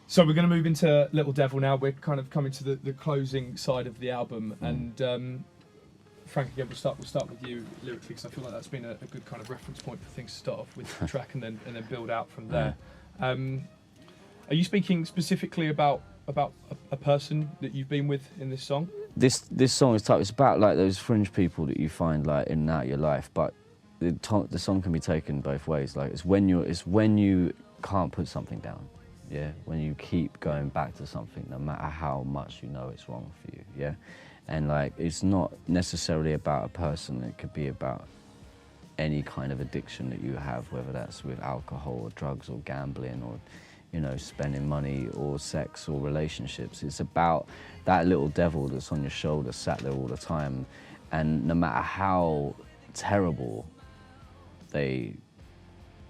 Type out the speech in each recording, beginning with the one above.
So we're going to move into Little Devil now. We're kind of coming to the closing side of the album, and Frank, again, we'll start with you lyrically, because I feel like that's been a good kind of reference point for things to start off with the track and then build out from there. Are you speaking specifically about a person that you've been with in this song? This song is it's about like those fringe people that you find like in and out of your life, but the song can be taken both ways. Like it's when you can't put something down, yeah. When you keep going back to something, no matter how much you know it's wrong for you, yeah. And like it's not necessarily about a person. It could be about any kind of addiction that you have, whether that's with alcohol or drugs or gambling or, you know, spending money or sex or relationships. It's about that little devil that's on your shoulder, sat there all the time, and no matter how terrible they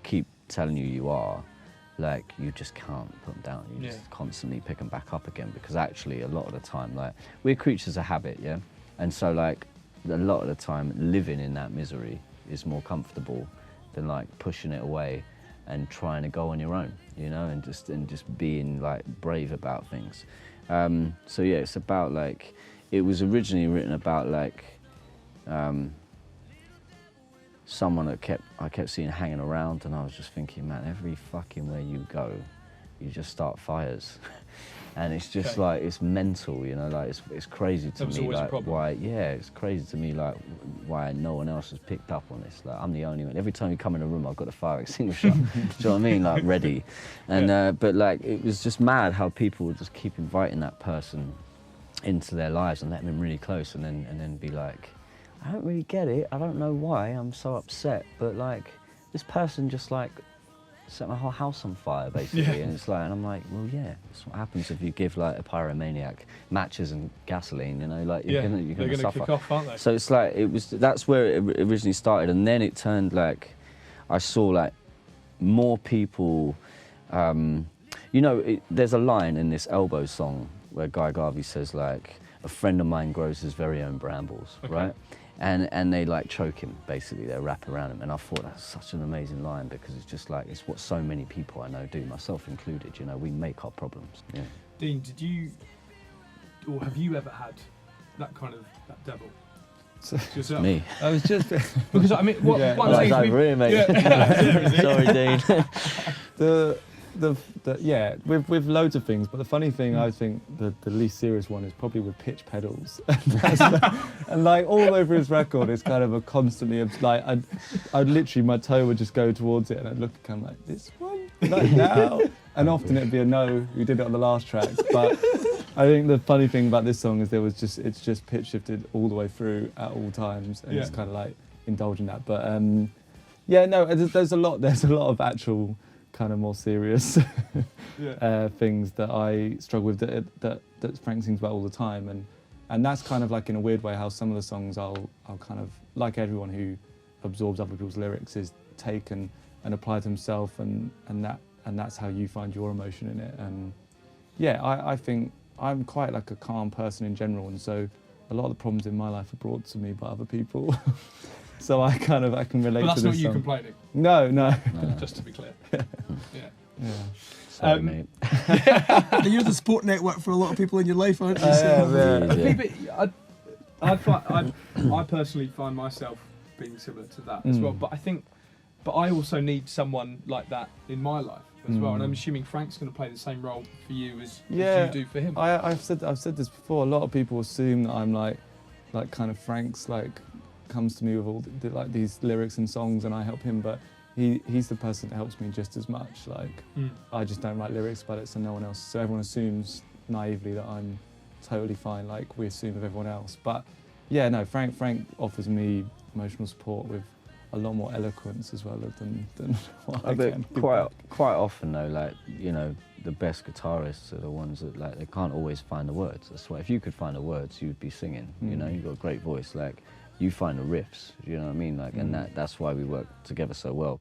keep telling you are, like, you just can't put them down. You just constantly pick them back up again, because actually a lot of the time, like, we're creatures of habit, yeah? And so, like, a lot of the time, living in that misery is more comfortable than, like, pushing it away and trying to go on your own, you know, and just being, like, brave about things. So, yeah, it's about, like, it was originally written about, like, someone that I kept seeing hanging around, and I was just thinking, man, every fucking where you go, you just start fires. And it's just like, it's mental, you know, like it's crazy to me, like why, it's crazy to me, like why no one else has picked up on this. Like I'm the only one. Every time you come in a room, I've got a fire extinguisher, do you know what I mean? Like ready. And, but like, it was just mad how people would just keep inviting that person into their lives and letting them really close, and then be like, I don't really get it. I don't know why I'm so upset, but like this person just like set my whole house on fire basically. And it's like, and I'm like, well, yeah, that's what happens if you give like a pyromaniac matches and gasoline, you know, like you're gonna suffer. Kick off, aren't they? So it's like, that's where it originally started, and then it turned like, I saw like more people, you know, there's a line in this Elbow song where Guy Garvey says like, a friend of mine grows his very own brambles, right? And they like choke him, basically, they wrap around him. And I thought that's such an amazing line, because it's just like, it's what so many people I know do, myself included, you know, we make our problems. Yeah. Dean, did you, or have you ever had that kind of, that devil? Yourself? Me. I was just... Because I mean, what I'm saying is over here, mate. Sorry, Dean. Yeah, with loads of things, but the funny thing, I think the least serious one is probably with pitch pedals. And like all over his record, it's kind of a constantly, like, I'd literally, my toe would just go towards it and I'd look and come like, this one, like now. And often it'd be a no, we did it on the last track. But I think the funny thing about this song is it's just pitch shifted all the way through at all times, and it's kind of like indulging that. But yeah, no, there's a lot of actual kind of more serious things that I struggle with that Frank sings about all the time, and that's kind of like, in a weird way, how some of the songs I'll kind of, like everyone who absorbs other people's lyrics, is take and apply to himself, and that's how you find your emotion in it. And yeah, I think I'm quite like a calm person in general, and so a lot of the problems in my life are brought to me by other people. So I can relate to this. But that's not you complaining. No. Just to be clear. Yeah. Sorry, mate. You're the support network for a lot of people in your life, aren't you? I personally find myself being similar to that as well. But I also need someone like that in my life as well. And I'm assuming Frank's going to play the same role for you as you do for him. I've said this before. A lot of people assume that I'm like kind of Frank's, like, comes to me with all like these lyrics and songs, and I help him, but he's the person that helps me just as much. Like I just don't write lyrics about it, so no one else. So everyone assumes naively that I'm totally fine, like we assume of everyone else. But yeah, no, Frank offers me emotional support with a lot more eloquence as well than what I can. Quite often though, like, you know, the best guitarists are the ones that, like, they can't always find the words. That's why if you could find the words, you'd be singing. You know, you've got a great voice. Like, you find the riffs, you know what I mean? Like, and that's why we work together so well.